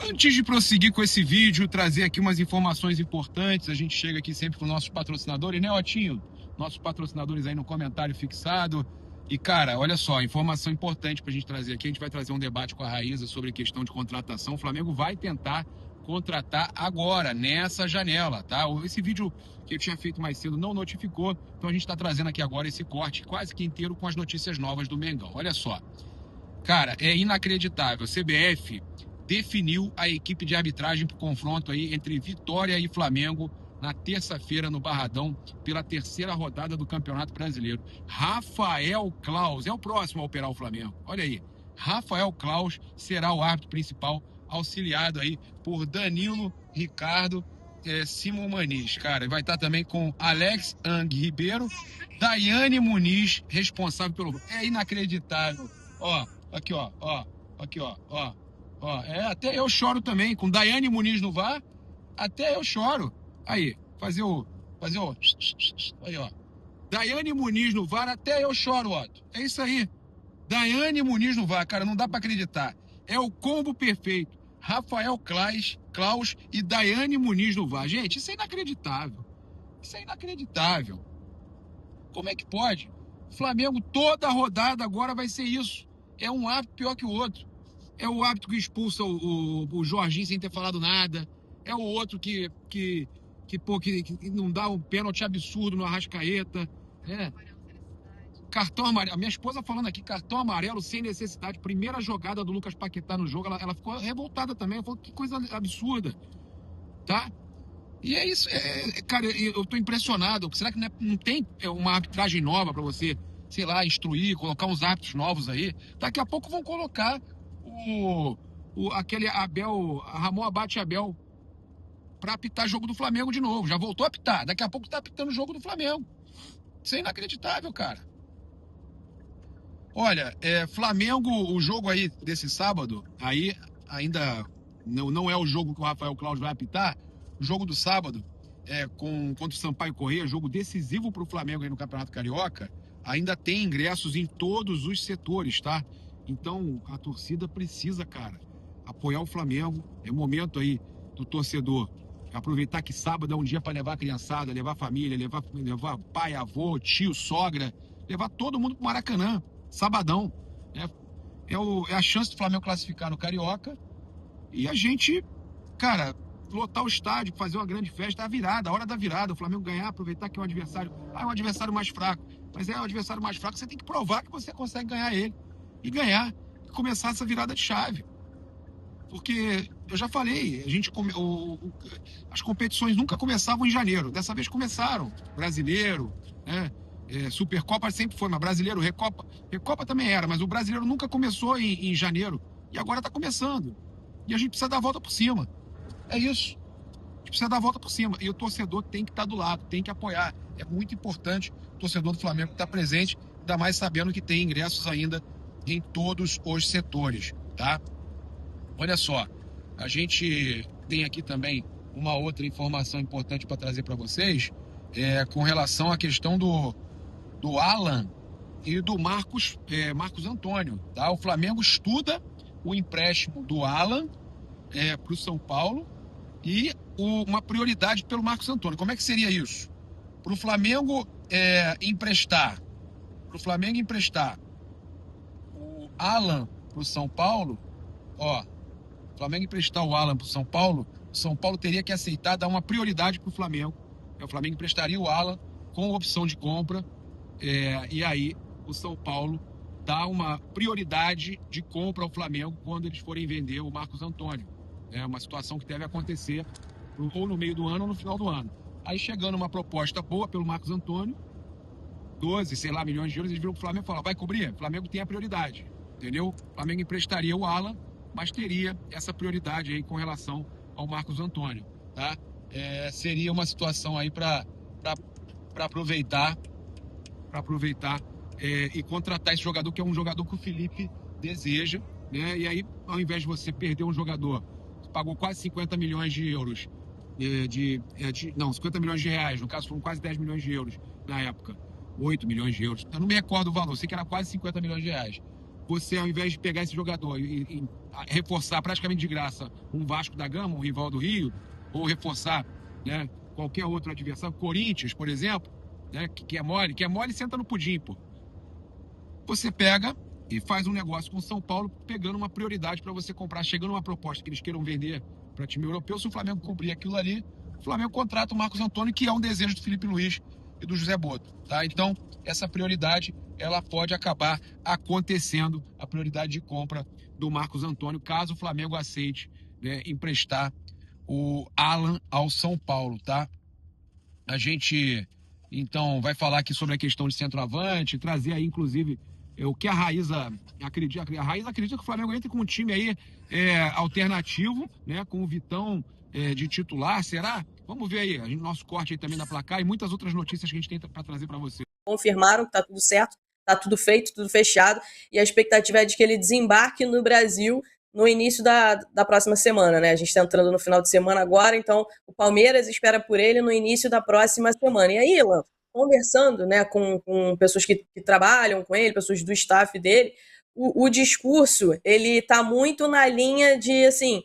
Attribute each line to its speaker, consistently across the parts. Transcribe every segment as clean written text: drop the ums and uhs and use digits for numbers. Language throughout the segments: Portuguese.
Speaker 1: Antes de prosseguir com esse vídeo, trazer aqui umas informações importantes. A gente chega aqui sempre com nossos patrocinadores, né, Otinho? Nossos patrocinadores aí no comentário fixado. E, cara, olha só, informação importante pra gente trazer aqui. A gente vai trazer um debate com a Raíza sobre questão de contratação. O Flamengo vai tentar contratar agora, nessa janela, tá? Esse vídeo que eu tinha feito mais cedo não notificou, então a gente tá trazendo aqui agora esse corte quase que inteiro com as notícias novas do Mengão. Olha só. Cara, é inacreditável. A CBF definiu a equipe de arbitragem para o confronto aí entre Vitória e Flamengo na terça-feira no Barradão, pela terceira rodada do Campeonato Brasileiro. Rafael Claus é o próximo a operar o Flamengo. Olha aí. Rafael Claus será o árbitro principal, auxiliado aí por Danilo Ricardo Simon Maniz. Cara, vai estar também com Alex Ang Ribeiro, Daiane Muniz, responsável pelo... É inacreditável. Ó, aqui, ó. Aqui, ó. Até eu choro também. Com Daiane Muniz no VAR, até eu choro. Aí, fazer o... Aí, ó. Daiane Muniz no VAR, até eu choro, Otto. É isso aí. Daiane Muniz no VAR, cara, não dá pra acreditar. É o combo perfeito. Rafael Claus e Daiane Muniz no VAR. Gente, isso é inacreditável. Isso é inacreditável. Como é que pode? Flamengo, toda a rodada agora vai ser isso. É um árbitro pior que o outro. É o árbitro que expulsa o Jorginho sem ter falado nada. É o outro que não dá um pênalti absurdo no Arrascaeta. Cartão amarelo. A minha esposa falando aqui, cartão amarelo sem necessidade. Primeira jogada do Lucas Paquetá no jogo, ela ficou revoltada também. Ela falou, que coisa absurda. Tá? E é isso. Cara, eu tô impressionado. Será que não tem uma arbitragem nova para você, sei lá, instruir, colocar uns árbitros novos aí? Daqui a pouco vão colocar aquele Ramon Abate Abel para apitar jogo do Flamengo de novo. Já voltou a apitar. Daqui a pouco tá apitando o jogo do Flamengo. Isso é inacreditável, cara. Olha, Flamengo, o jogo aí desse sábado, aí ainda não é o jogo que o Rafael Claus vai apitar. O jogo do sábado, contra o Sampaio Corrêa, jogo decisivo para o Flamengo aí no Campeonato Carioca, ainda tem ingressos em todos os setores, tá? Então, a torcida precisa, cara, apoiar o Flamengo. É momento aí do torcedor aproveitar que sábado é um dia para levar a criançada, levar a família, levar pai, avô, tio, sogra, levar todo mundo pro Maracanã, sabadão. É a chance do Flamengo classificar no Carioca e a gente, cara, lotar o estádio, fazer uma grande festa, a hora da virada, o Flamengo ganhar, aproveitar que é um adversário, é um adversário mais fraco, mas é um adversário mais fraco, você tem que provar que você consegue ganhar ele, e ganhar, e começar essa virada de chave, porque eu já falei, as competições nunca começavam em janeiro, dessa vez começaram, brasileiro, né? Supercopa sempre foi, mas brasileiro, Recopa também era, mas o brasileiro nunca começou em janeiro, e agora está começando, e a gente precisa dar a volta por cima. É isso. A gente precisa dar a volta por cima. E o torcedor tem que estar do lado, tem que apoiar. É muito importante o torcedor do Flamengo estar presente, ainda mais sabendo que tem ingressos ainda em todos os setores, tá? Olha só, a gente tem aqui também uma outra informação importante para trazer para vocês, com relação à questão do Alan e do Marcos Antônio, tá? O Flamengo estuda o empréstimo do Alan para o São Paulo e uma prioridade pelo Marcos Antônio. Como é que seria isso? Para o Flamengo emprestar o Alan para o São Paulo, o Flamengo emprestar o Alan para o São Paulo teria que aceitar dar uma prioridade para o Flamengo. O Flamengo emprestaria o Alan com opção de compra, e aí o São Paulo dá uma prioridade de compra ao Flamengo quando eles forem vender o Marcos Antônio. É uma situação que deve acontecer ou no meio do ano ou no final do ano. Aí chegando uma proposta boa pelo Marcos Antônio, 12, sei lá, milhões de euros, eles viram pro Flamengo e falaram, vai cobrir? O Flamengo tem a prioridade, entendeu? O Flamengo emprestaria o Alan, mas teria essa prioridade aí com relação ao Marcos Antônio, tá? Seria uma situação aí para aproveitar e contratar esse jogador, que é um jogador que o Felipe deseja, né? E aí, ao invés de você perder um jogador que pagou quase 50 milhões de euros, 50 milhões de reais, no caso foram quase 10 milhões de euros na época, 8 milhões de euros, eu não me recordo o valor, sei que era quase 50 milhões de reais. você, ao invés de pegar esse jogador e reforçar praticamente de graça um Vasco da Gama, um rival do Rio, ou reforçar, né, qualquer outro adversário, Corinthians, por exemplo, né, que é mole, senta no pudim, pô. Você pega e faz um negócio com o São Paulo, pegando uma prioridade para você comprar, chegando uma proposta que eles queiram vender para time europeu. Se o Flamengo cumprir aquilo ali, o Flamengo contrata o Marcos Antônio, que é um desejo do Felipe Luiz e do José Boto, tá? Então, essa prioridade, ela pode acabar acontecendo, a prioridade de compra do Marcos Antônio, caso o Flamengo aceite, né, emprestar o Alan ao São Paulo, tá? A gente, então, vai falar aqui sobre a questão de centroavante, trazer aí, inclusive, o que a Raíza acredita. A Raíza acredita que o Flamengo entre com um time aí alternativo, né? Com o Vitão de titular, será? Vamos ver aí, nosso corte aí também da placar e muitas outras notícias que a gente tem para trazer para você.
Speaker 2: Confirmaram que tá tudo certo, tá tudo feito, tudo fechado, e a expectativa é de que ele desembarque no Brasil no início da próxima semana, né? A gente está entrando no final de semana agora, então o Palmeiras espera por ele no início da próxima semana. E aí, Ilan, conversando, né, com pessoas que trabalham com ele, pessoas do staff dele, o discurso, ele tá muito na linha de, assim,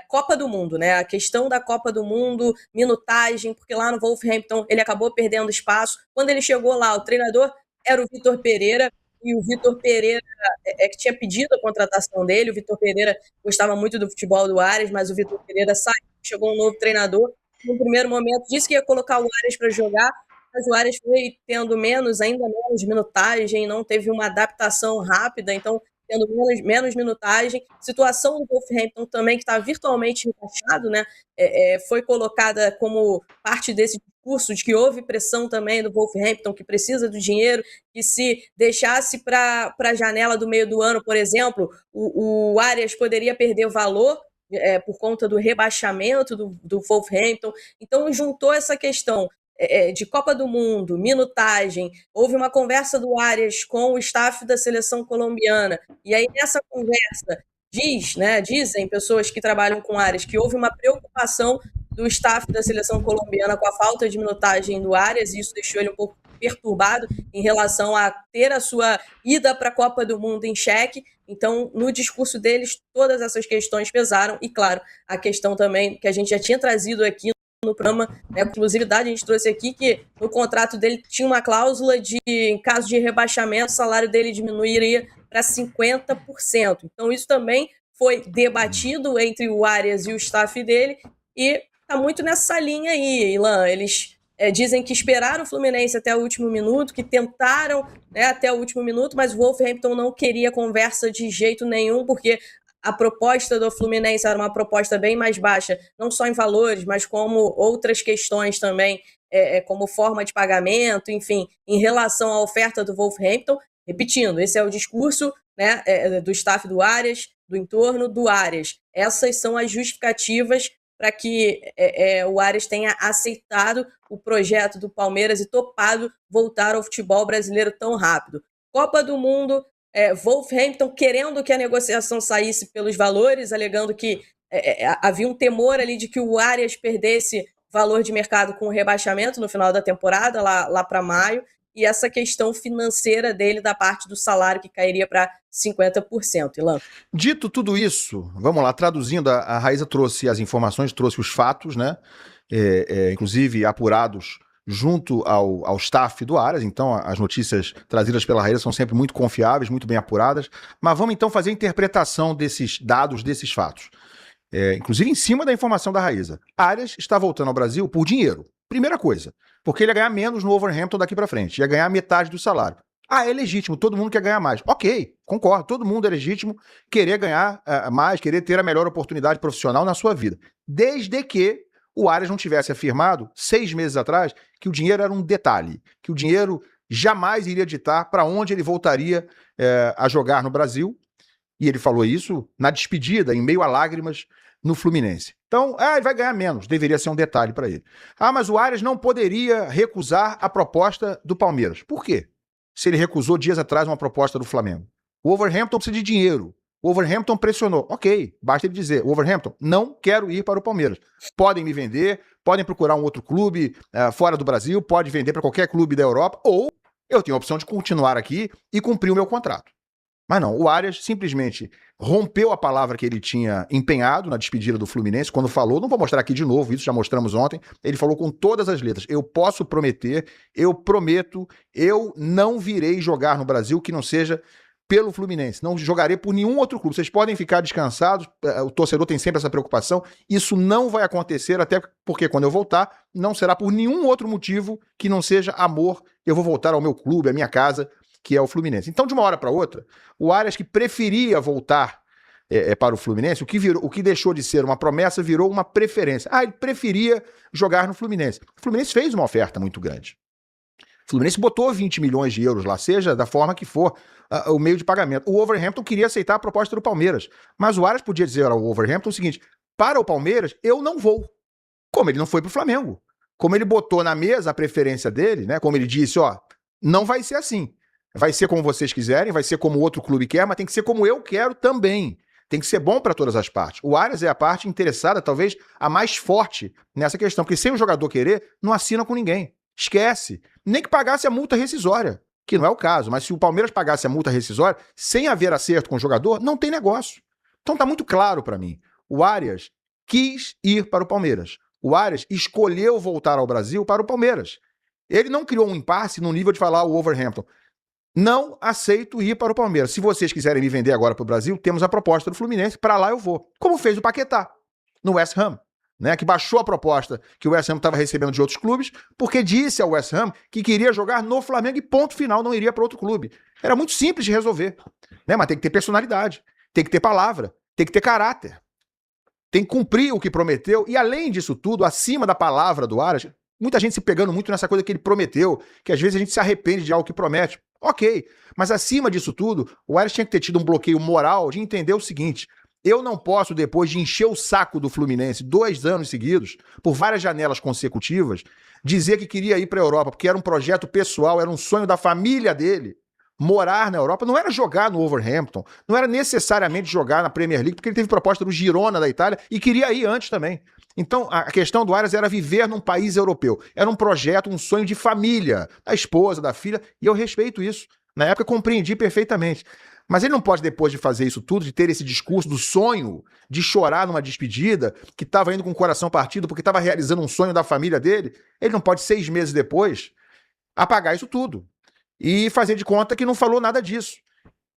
Speaker 2: Copa do Mundo, né? A questão da Copa do Mundo, minutagem, porque lá no Wolverhampton ele acabou perdendo espaço. Quando ele chegou lá, o treinador era o Vitor Pereira, e o Vitor Pereira que tinha pedido a contratação dele. O Vitor Pereira gostava muito do futebol do Ares, mas o Vitor Pereira saiu, chegou um novo treinador. No primeiro momento disse que ia colocar o Ares para jogar, mas o Ares foi tendo ainda menos minutagem, não teve uma adaptação rápida, então tendo menos minutagem. Situação do Wolverhampton também, que está virtualmente rebaixado, né? Foi colocada como parte desse discurso de que houve pressão também do Wolverhampton, que precisa do dinheiro, que se deixasse para a janela do meio do ano, por exemplo, o Arias poderia perder valor por conta do rebaixamento do Wolverhampton. Então, juntou essa questão de Copa do Mundo, minutagem, houve uma conversa do Arias com o staff da seleção colombiana, e aí nessa conversa dizem pessoas que trabalham com Arias que houve uma preocupação do staff da seleção colombiana com a falta de minutagem do Arias, e isso deixou ele um pouco perturbado em relação a ter a sua ida para a Copa do Mundo em xeque. Então, no discurso deles, todas essas questões pesaram, e claro, a questão também que a gente já tinha trazido aqui no programa, né, exclusividade, a gente trouxe aqui que no contrato dele tinha uma cláusula de, em caso de rebaixamento, o salário dele diminuiria para 50%. Então, isso também foi debatido entre o Arias e o staff dele, e está muito nessa linha aí, Ilan. Eles dizem que esperaram o Fluminense até o último minuto, que tentaram, né, até o último minuto, mas o Wolverhampton não queria conversa de jeito nenhum, porque a proposta do Fluminense era uma proposta bem mais baixa, não só em valores, mas como outras questões também, como forma de pagamento, enfim, em relação à oferta do Wolverhampton. Repetindo, esse é o discurso, né, do staff do Arias, do entorno do Arias. Essas são as justificativas para que o Arias tenha aceitado o projeto do Palmeiras e topado voltar ao futebol brasileiro tão rápido. Copa do Mundo, Wolverhampton querendo que a negociação saísse pelos valores, alegando que havia um temor ali de que o Arias perdesse valor de mercado com o rebaixamento no final da temporada, lá para maio, e essa questão financeira dele da parte do salário que cairia para 50%. Ilan.
Speaker 3: Dito tudo isso, vamos lá, traduzindo, a Raíza trouxe as informações, trouxe os fatos, né? Inclusive apurados junto ao staff do Arias. Então as notícias trazidas pela Raíza são sempre muito confiáveis, muito bem apuradas, mas vamos então fazer a interpretação desses dados, desses fatos. Inclusive em cima da informação da Raíza. Arias está voltando ao Brasil por dinheiro. Primeira coisa, porque ele ia ganhar menos no Wolverhampton daqui para frente, ia ganhar metade do salário. É legítimo, todo mundo quer ganhar mais. Ok, concordo, todo mundo é legítimo querer ganhar mais, querer ter a melhor oportunidade profissional na sua vida. Desde que o Arias não tivesse afirmado, 6 meses atrás, que o dinheiro era um detalhe, que o dinheiro jamais iria ditar para onde ele voltaria a jogar no Brasil. E ele falou isso na despedida, em meio a lágrimas, no Fluminense. Então, ele vai ganhar menos, deveria ser um detalhe para ele. Mas o Arias não poderia recusar a proposta do Palmeiras. Por quê? Se ele recusou dias atrás uma proposta do Flamengo. O Wolverhampton precisa de dinheiro. O Wolverhampton pressionou. Ok, basta ele dizer, Wolverhampton, não quero ir para o Palmeiras. Podem me vender, podem procurar um outro clube fora do Brasil, pode vender para qualquer clube da Europa, ou eu tenho a opção de continuar aqui e cumprir o meu contrato. Mas não, o Arias simplesmente rompeu a palavra que ele tinha empenhado na despedida do Fluminense, quando falou, não vou mostrar aqui de novo, isso já mostramos ontem, ele falou com todas as letras, eu posso prometer, eu prometo, eu não virei jogar no Brasil que não seja pelo Fluminense, não jogarei por nenhum outro clube, vocês podem ficar descansados, o torcedor tem sempre essa preocupação, isso não vai acontecer, até porque quando eu voltar, não será por nenhum outro motivo que não seja amor, eu vou voltar ao meu clube, à minha casa, que é o Fluminense. Então, de uma hora para outra, o Arias, que preferia voltar para o Fluminense, o que deixou de ser uma promessa virou uma preferência. Ele preferia jogar no Fluminense. O Fluminense fez uma oferta muito grande. O Fluminense botou 20 milhões de euros lá, seja da forma que for o meio de pagamento. O Wolverhampton queria aceitar a proposta do Palmeiras, mas o Arias podia dizer ao Wolverhampton o seguinte, para o Palmeiras, eu não vou. Como ele não foi para o Flamengo. Como ele botou na mesa a preferência dele, né? Como ele disse, não vai ser assim. Vai ser como vocês quiserem, vai ser como o outro clube quer, mas tem que ser como eu quero também. Tem que ser bom para todas as partes. O Arias é a parte interessada, talvez a mais forte nessa questão, porque sem o jogador querer, não assina com ninguém. Esquece. Nem que pagasse a multa rescisória, que não é o caso, mas se o Palmeiras pagasse a multa rescisória, sem haver acerto com o jogador, não tem negócio. Então tá muito claro para mim. O Arias quis ir para o Palmeiras. O Arias escolheu voltar ao Brasil para o Palmeiras. Ele não criou um impasse no nível de falar o Wolverhampton. Não aceito ir para o Palmeiras. Se vocês quiserem me vender agora para o Brasil, temos a proposta do Fluminense, para lá eu vou. Como fez o Paquetá, no West Ham, né, que baixou a proposta que o West Ham estava recebendo de outros clubes, porque disse ao West Ham que queria jogar no Flamengo e ponto final, não iria para outro clube. Era muito simples de resolver, né, mas tem que ter personalidade, tem que ter palavra, tem que ter caráter, tem que cumprir o que prometeu, e além disso tudo, acima da palavra do Arias, muita gente se pegando muito nessa coisa que ele prometeu, que às vezes a gente se arrepende de algo que promete. Ok, mas acima disso tudo, o Arias tinha que ter tido um bloqueio moral de entender o seguinte, eu não posso, depois de encher o saco do Fluminense 2 anos seguidos, por várias janelas consecutivas, dizer que queria ir para a Europa, porque era um projeto pessoal, era um sonho da família dele, morar na Europa, não era jogar no Wolverhampton, não era necessariamente jogar na Premier League, porque ele teve proposta do Girona da Itália e queria ir antes também. Então, a questão do Arias era viver num país europeu. Era um projeto, um sonho de família, da esposa, da filha, e eu respeito isso. Na época, compreendi perfeitamente. Mas ele não pode, depois de fazer isso tudo, de ter esse discurso do sonho, de chorar numa despedida, que estava indo com o coração partido porque estava realizando um sonho da família dele, ele não pode, 6 meses depois, apagar isso tudo. E fazer de conta que não falou nada disso.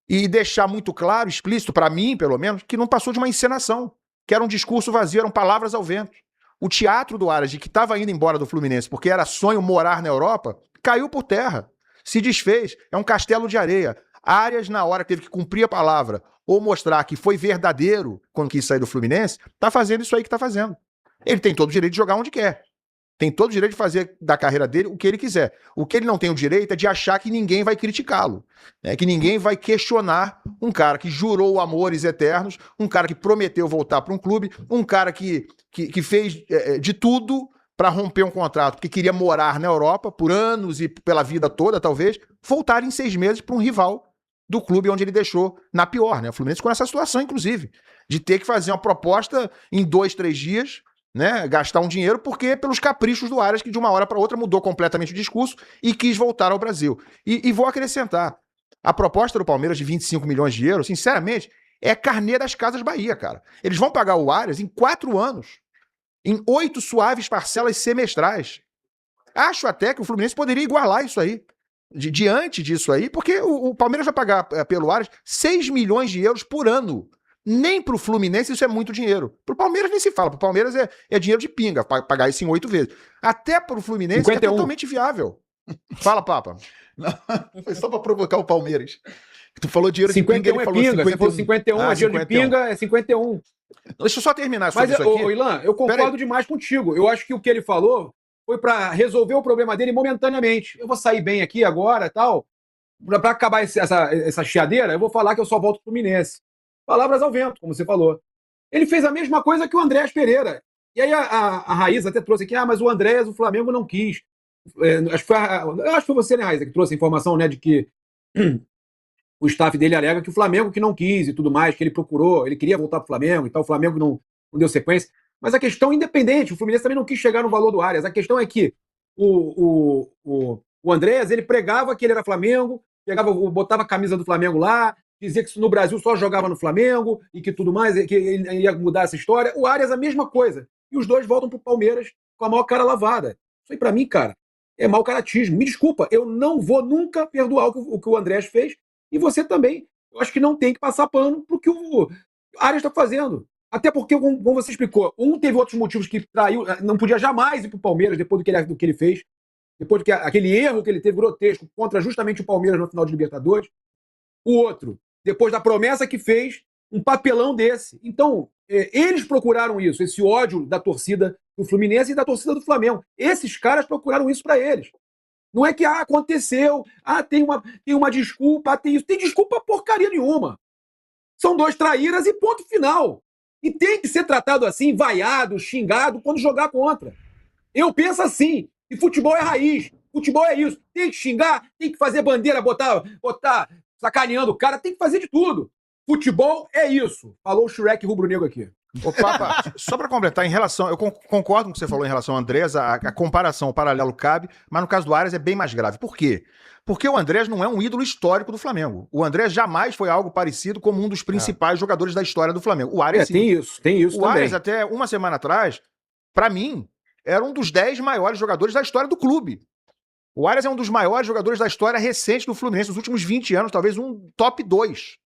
Speaker 3: E deixar muito claro, explícito, para mim, pelo menos, que não passou de uma encenação. Que era um discurso vazio, eram palavras ao vento. O teatro do Arias, de que estava indo embora do Fluminense porque era sonho morar na Europa, caiu por terra, se desfez, é um castelo de areia. Arias, na hora que teve que cumprir a palavra ou mostrar que foi verdadeiro quando quis sair do Fluminense, tá fazendo isso aí que tá fazendo. Ele tem todo o direito de jogar onde quer. Tem todo o direito de fazer da carreira dele o que ele quiser. O que ele não tem o direito é de achar que ninguém vai criticá-lo, né? Que ninguém vai questionar um cara que jurou amores eternos, um cara que prometeu voltar para um clube, um cara que fez de tudo para romper um contrato, que queria morar na Europa por anos e pela vida toda, talvez, voltar em 6 meses para um rival do clube onde ele deixou na pior, né? O Fluminense ficou nessa situação, inclusive, de ter que fazer uma proposta em 2, 3 dias, né, gastar um dinheiro, porque pelos caprichos do Arias, que de uma hora para outra mudou completamente o discurso e quis voltar ao Brasil. E vou acrescentar, a proposta do Palmeiras de 25 milhões de euros, sinceramente, é carnê das Casas Bahia, cara. Eles vão pagar o Arias em 4 anos, em 8 suaves parcelas semestrais. Acho até que o Fluminense poderia igualar isso aí, diante disso aí, porque o Palmeiras vai pagar pelo Arias 6 milhões de euros por ano. Nem pro Fluminense isso é muito dinheiro. Pro Palmeiras nem se fala. Pro Palmeiras é dinheiro de pinga, pagar isso em 8 vezes. Até pro Fluminense 51. É totalmente viável. Fala, Papa.
Speaker 4: Não, foi só pra provocar o Palmeiras. Tu falou dinheiro
Speaker 5: 51
Speaker 4: de pinga, ele falou
Speaker 5: pinga.
Speaker 4: 51.
Speaker 5: Você falou 51, dinheiro 51. De pinga é 51.
Speaker 3: Deixa eu só terminar sobre isso aqui.
Speaker 5: Mas, Ilan, eu concordo demais contigo. Eu acho que o que ele falou foi pra resolver o problema dele momentaneamente. Eu vou sair bem aqui agora e tal. Pra acabar essa chiadeira, eu vou falar que eu só volto pro Fluminense. Palavras ao vento, como você falou. Ele fez a mesma coisa que o Andrés Pereira. E aí a Raíza até trouxe aqui, mas o Andrés, o Flamengo não quis. Acho que foi você, né, Raíza, que trouxe a informação, né, de que o staff dele alega que o Flamengo que não quis e tudo mais, que ele procurou, ele queria voltar pro Flamengo e tal, o Flamengo não deu sequência. Mas a questão independente, o Fluminense também não quis chegar no valor do Arias. A questão é que o Andrés, ele pregava que ele era Flamengo, botava a camisa do Flamengo lá, dizer que no Brasil só jogava no Flamengo e que tudo mais, que ele ia mudar essa história. O Arias, a mesma coisa. E os dois voltam pro Palmeiras com a maior cara lavada. Isso aí, pra mim, cara, é mau caratismo. Me desculpa, eu não vou nunca perdoar o que o Andrés fez. E você também. Eu acho que não tem que passar pano pro que o Arias está fazendo. Até porque, como você explicou, teve outros motivos que traiu, não podia jamais ir pro Palmeiras depois do que ele fez. Depois aquele erro que ele teve grotesco contra justamente o Palmeiras no final de Libertadores. O outro, depois da promessa que fez, um papelão desse. Então, eles procuraram isso, esse ódio da torcida do Fluminense e da torcida do Flamengo. Esses caras procuraram isso para eles. Não é que aconteceu, tem uma desculpa, tem isso. Tem desculpa porcaria nenhuma. São dois traíras e ponto final. E tem que ser tratado assim, vaiado, xingado, quando jogar contra. Eu penso assim, e futebol é raiz, futebol é isso. Tem que xingar, tem que fazer bandeira, botar sacaneando o cara, tem que fazer de tudo. Futebol é isso. Falou o Shrek rubro-negro aqui.
Speaker 3: Ô, Papa, só para completar, em relação, eu concordo com o que você falou em relação ao Andrés, a comparação, o paralelo cabe, mas no caso do Arias é bem mais grave. Por quê? Porque o Andrés não é um ídolo histórico do Flamengo. O Andrés jamais foi algo parecido como um dos principais jogadores da história do Flamengo. O Arias, sim.
Speaker 5: Tem isso
Speaker 3: o
Speaker 5: também.
Speaker 3: Arias, até uma semana atrás, para mim, era um dos 10 maiores jogadores da história do clube. O Arias é um dos maiores jogadores da história recente do Fluminense, nos últimos 20 anos, talvez um top 2.